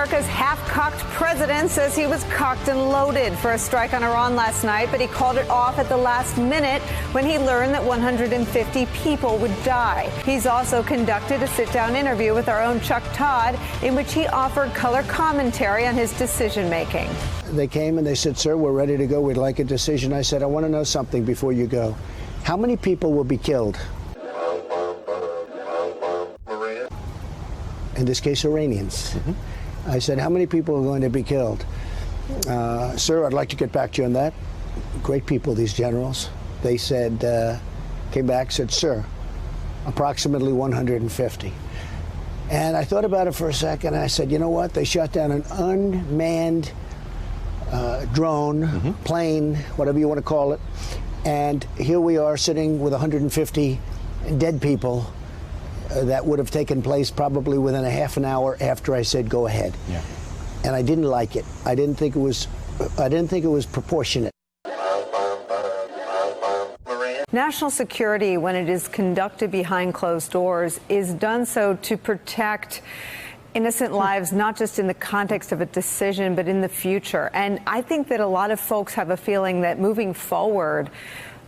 America's half-cocked president says he was cocked and loaded for a strike on Iran last night, but he called it off at the last minute when he learned that 150 people would die. He's also conducted a sit-down interview with our own Chuck Todd, in which he offered color commentary on his decision-making. They came and they said, sir, we're ready to go. We'd like a decision. I said, I want to know something before you go. How many people will be killed? In this case, Iranians. I said, how many people are going to be killed? Sir, I'd like to get back to you on that. Great people, these generals. They said, came back, said, sir, approximately 150. And I thought about it for a second. And I said, you know what? They shot down an unmanned drone, plane, whatever you want to call it. And here we are sitting with 150 dead people. That would have taken place probably within a half an hour after I said go ahead. Yeah. And I didn't like it. I didn't think it was proportionate. National security, when it is conducted behind closed doors, is done so to protect innocent lives, not just in the context of a decision, but in the future. And I think that a lot of folks have a feeling that moving forward,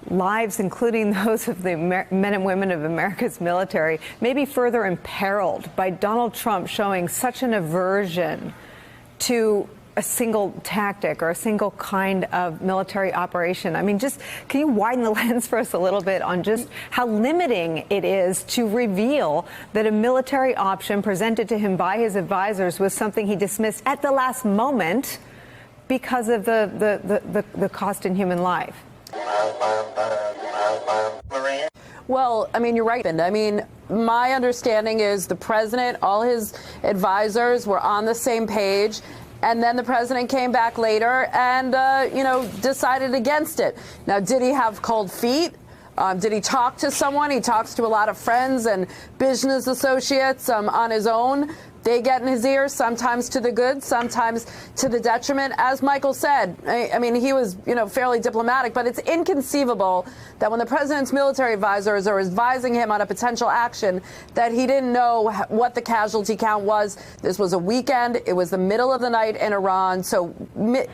lives, including those of the men and women of America's military, may be further imperiled by Donald Trump showing such an aversion to a single tactic or a single kind of military operation. I mean, just can you widen the lens for us a little bit on just how limiting it is to reveal that a military option presented to him by his advisors was something he dismissed at the last moment because of the cost in human life? Well, I mean, you're right. I mean, my understanding is the president, all his advisors were on the same page. And then the president came back later and, decided against it. Now, did he have cold feet? Did he talk to someone? He talks to a lot of friends and business associates on his own. They get in his ear, sometimes to the good, sometimes to the detriment. As Michael said, I mean, he was, fairly diplomatic, but it's inconceivable that when the president's military advisors are advising him on a potential action, that he didn't know what the casualty count was. This was a weekend. It was the middle of the night in Iran, so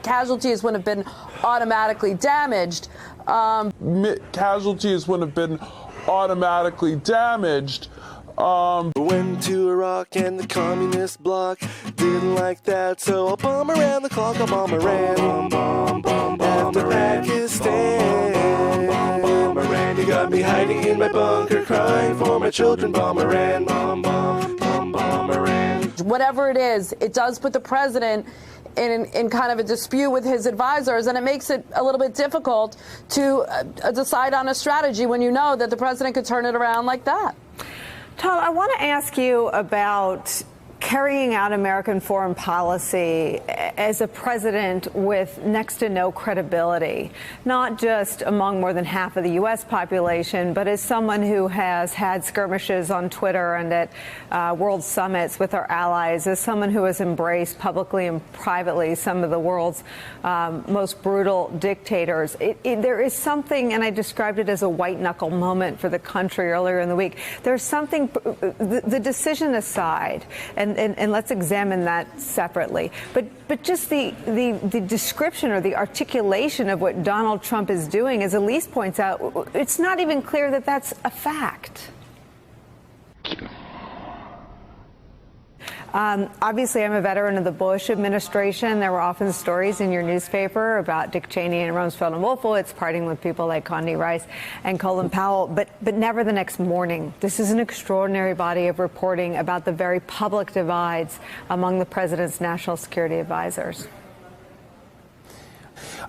casualties wouldn't have been automatically damaged. Casualties wouldn't have been automatically damaged. Went to Iraq and the communist bloc didn't like that, so I'll bomb around the clock, I'll bomb Iran. After Pakistan, bomb Iran. You got me hiding in my bunker, crying for my children, bomb Iran, bomb Iran. Whatever it is, it does put the president in kind of a dispute with his advisors, and it makes it a little bit difficult to decide on a strategy when you know that the president could turn it around like that. Tom, I want to ask you about carrying out American foreign policy as a president with next to no credibility, not just among more than half of the U.S. population, but as someone who has had skirmishes on Twitter and at world summits with our allies, as someone who has embraced publicly and privately some of the world's most brutal dictators. There is something, and I described it as a white-knuckle moment for the country earlier in the week. There's something, the decision aside, and let's examine that separately. But just the description or the articulation of what Donald Trump is doing, as Elise points out, it's not even clear that that's a fact. Obviously, I'm a veteran of the Bush administration. There were often stories in your newspaper about Dick Cheney and Rumsfeld and Wolfowitz parting with people like Condi Rice and Colin Powell, but never the next morning. This is an extraordinary body of reporting about the very public divides among the president's national security advisors.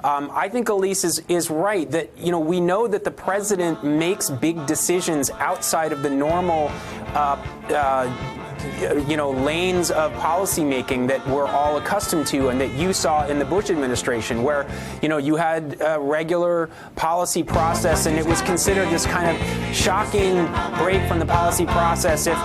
I think Elise is right that, we know that the president makes big decisions outside of the normal lanes of policymaking that we're all accustomed to and that you saw in the Bush administration, where, you had a regular policy process and it was considered this kind of shocking break from the policy process if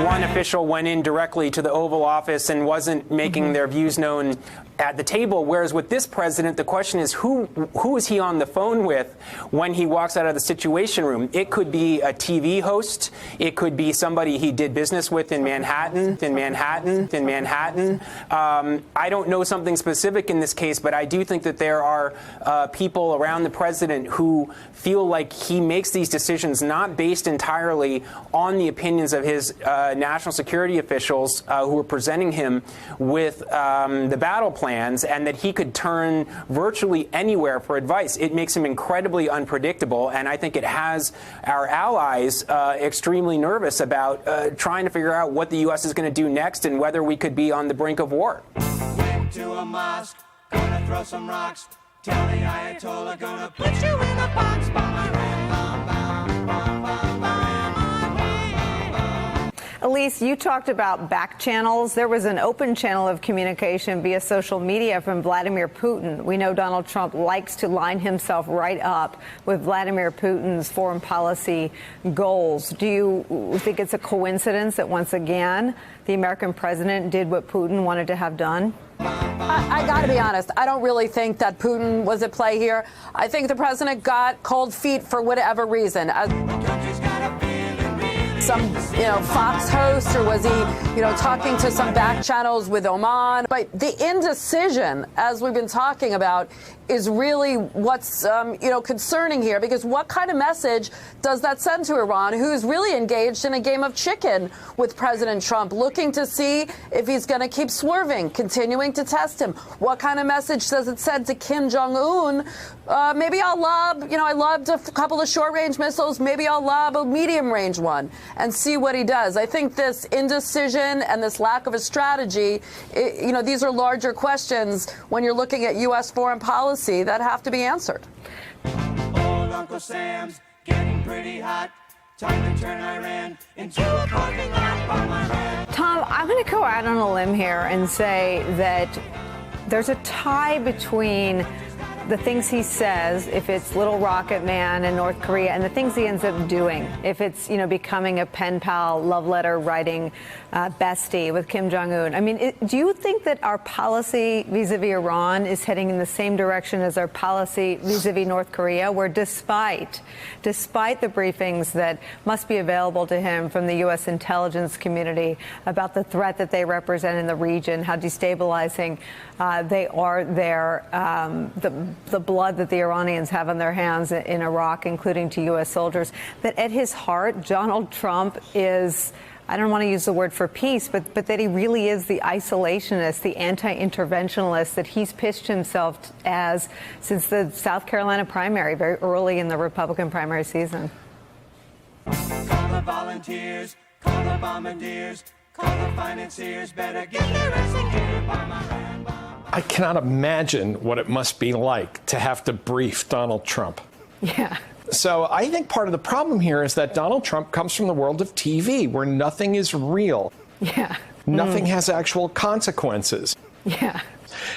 one official went in directly to the Oval Office and wasn't making their views known at the table. Whereas with this president, the question is who is he on the phone with when he walks out of the Situation Room? It could be a TV host. It could be somebody he did business with in I don't know something specific in this case, but I do think that there are people around the president who feel like he makes these decisions not based entirely on the opinions of his national security officials who are presenting him with the battle plans, and that he could turn virtually anywhere for advice. It makes him incredibly unpredictable, and I think it has our allies extremely nervous about trying to figure out what the U.S. is going to do next and whether we could be on the brink of war. Went to a mosque, gonna throw some rocks. Tell the Ayatollah, gonna put you in a box. Elise, you talked about back channels. There was an open channel of communication via social media from Vladimir Putin. We know Donald Trump likes to line himself right up with Vladimir Putin's foreign policy goals. Do you think it's a coincidence that once again the American president did what Putin wanted to have done? I got to be honest. I don't really think that Putin was at play here. I think the president got cold feet for whatever reason. Some, Fox host, or was he, talking to some back channels with Oman? But the indecision, as we've been talking about, is really what's, concerning here, because what kind of message does that send to Iran, who's really engaged in a game of chicken with President Trump, looking to see if he's going to keep swerving, continuing to test him? What kind of message does it send to Kim Jong-un? Maybe I'll lob, I lobbed a couple of short-range missiles, maybe I'll lob a medium-range one and see what he does. I think this indecision and this lack of a strategy, these are larger questions when you're looking at U.S. foreign policy that have to be answered. Old Uncle Sam's getting pretty hot. Time to turn Iran into a parking lot. Tom, I'm going to go out on a limb here and say that there's a tie between the things he says, if it's Little Rocket Man in North Korea, and the things he ends up doing, if it's, becoming a pen pal, love letter writing bestie with Kim Jong-un. I mean, do you think that our policy vis-a-vis Iran is heading in the same direction as our policy vis-a-vis North Korea, where despite the briefings that must be available to him from the U.S. intelligence community about the threat that they represent in the region, how destabilizing they are there, the blood that the Iranians have on their hands in Iraq, including to U.S. soldiers, that at his heart, Donald Trump is, I don't want to use the word for peace, but that he really is the isolationist, the anti-interventionalist that he's pitched himself as since the South Carolina primary, very early in the Republican primary season. Call the volunteers, call the bombardiers, call the financiers, better get their ass in gear, bomb. I cannot imagine what it must be like to have to brief Donald Trump. Yeah. So I think part of the problem here is that Donald Trump comes from the world of TV, where nothing is real. Yeah. Nothing has actual consequences. Yeah.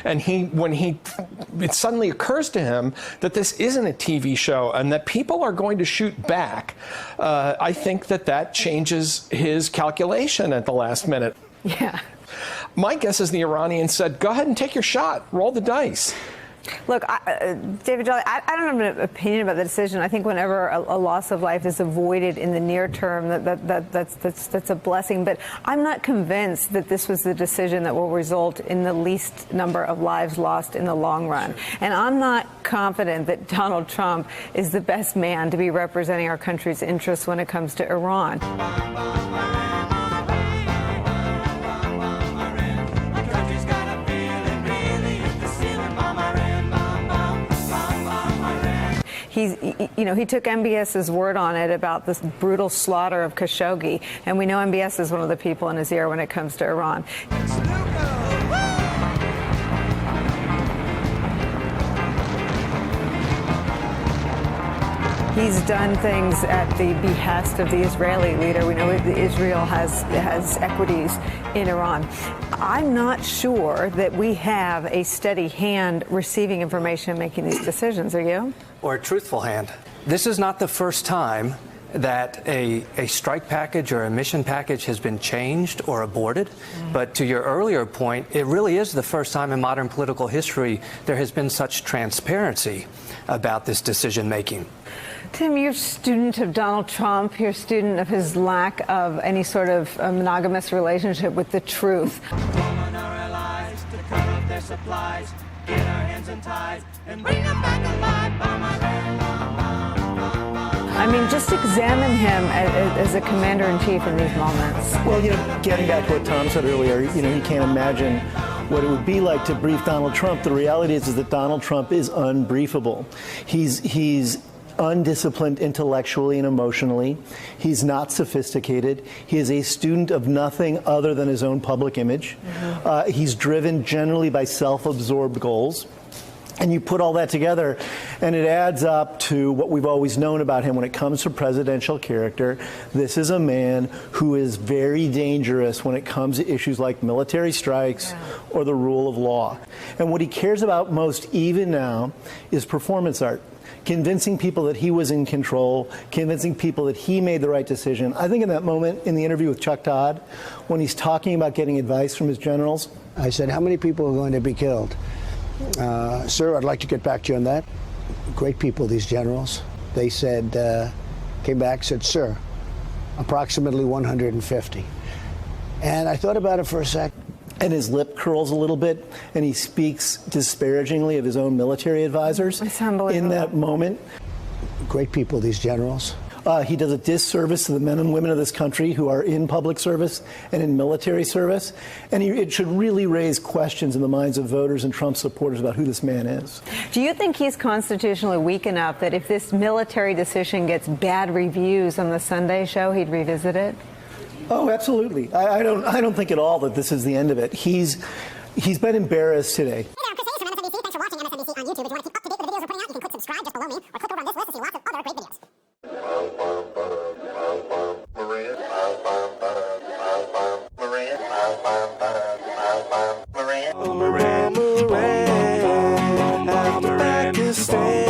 And it suddenly occurs to him that this isn't a TV show and that people are going to shoot back. I think that changes his calculation at the last minute. Yeah. My guess is the Iranians said, go ahead and take your shot, roll the dice. Look, David Jolly, I don't have an opinion about the decision. I think whenever a loss of life is avoided in the near term, that's a blessing. But I'm not convinced that this was the decision that will result in the least number of lives lost in the long run. And I'm not confident that Donald Trump is the best man to be representing our country's interests when it comes to Iran. He took MBS's word on it about this brutal slaughter of Khashoggi, and we know MBS is one of the people in his ear when it comes to Iran. He's done things at the behest of the Israeli leader. We know that Israel has equities in Iran. I'm not sure that we have a steady hand receiving information and making these decisions. Are you? Or a truthful hand. This is not the first time that a strike package or a mission package has been changed or aborted. But to your earlier point, it really is the first time in modern political history there has been such transparency about this decision making. Tim, you're a student of Donald Trump. You're a student of his lack of any sort of monogamous relationship with the truth. Calling our allies to cut off their supplies, get our hands untied, and bring them back alive. I mean, just examine him as a commander-in-chief in these moments. Well, getting back to what Tom said earlier, he can't imagine what it would be like to brief Donald Trump. The reality is that Donald Trump is unbriefable. He's undisciplined intellectually and emotionally. He's not sophisticated. He is a student of nothing other than his own public image. He's driven generally by self-absorbed goals. And you put all that together, and it adds up to what we've always known about him when it comes to presidential character. This is a man who is very dangerous when it comes to issues like military strikes or the rule of law. And what he cares about most, even now, is performance art. Convincing people that he was in control, convincing people that he made the right decision. I think in that moment in the interview with Chuck Todd, when he's talking about getting advice from his generals, I said, how many people are going to be killed? Sir, I'd like to get back to you on that. Great people, these generals. They said, came back, said, sir, approximately 150. And I thought about it for a sec. And his lip curls a little bit, and he speaks disparagingly of his own military advisors in that moment. Great people, these generals. He does a disservice to the men and women of this country who are in public service and in military service. And it should really raise questions in the minds of voters and Trump supporters about who this man is. Do you think he's constitutionally weak enough that if this military decision gets bad reviews on the Sunday show, he'd revisit it? Oh, absolutely. I don't think at all that this is the end of it. He's been embarrassed today. Hey there, Chris Hayes from MSNBC. Thanks for watching MSNBC on YouTube. If you want to keep up to date with the videos we're putting out, you can click subscribe just below me, or click over on this list to see lots of other great videos. After Pakistan.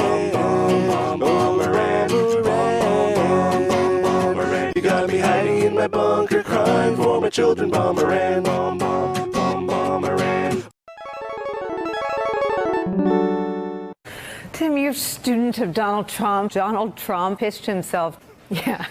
You got me hiding in my bunker, crying for my children. Bomberan, bomb, bomb, bomb, bomberan. Tim, you're a student of Donald Trump. Donald Trump pitched himself. Yeah.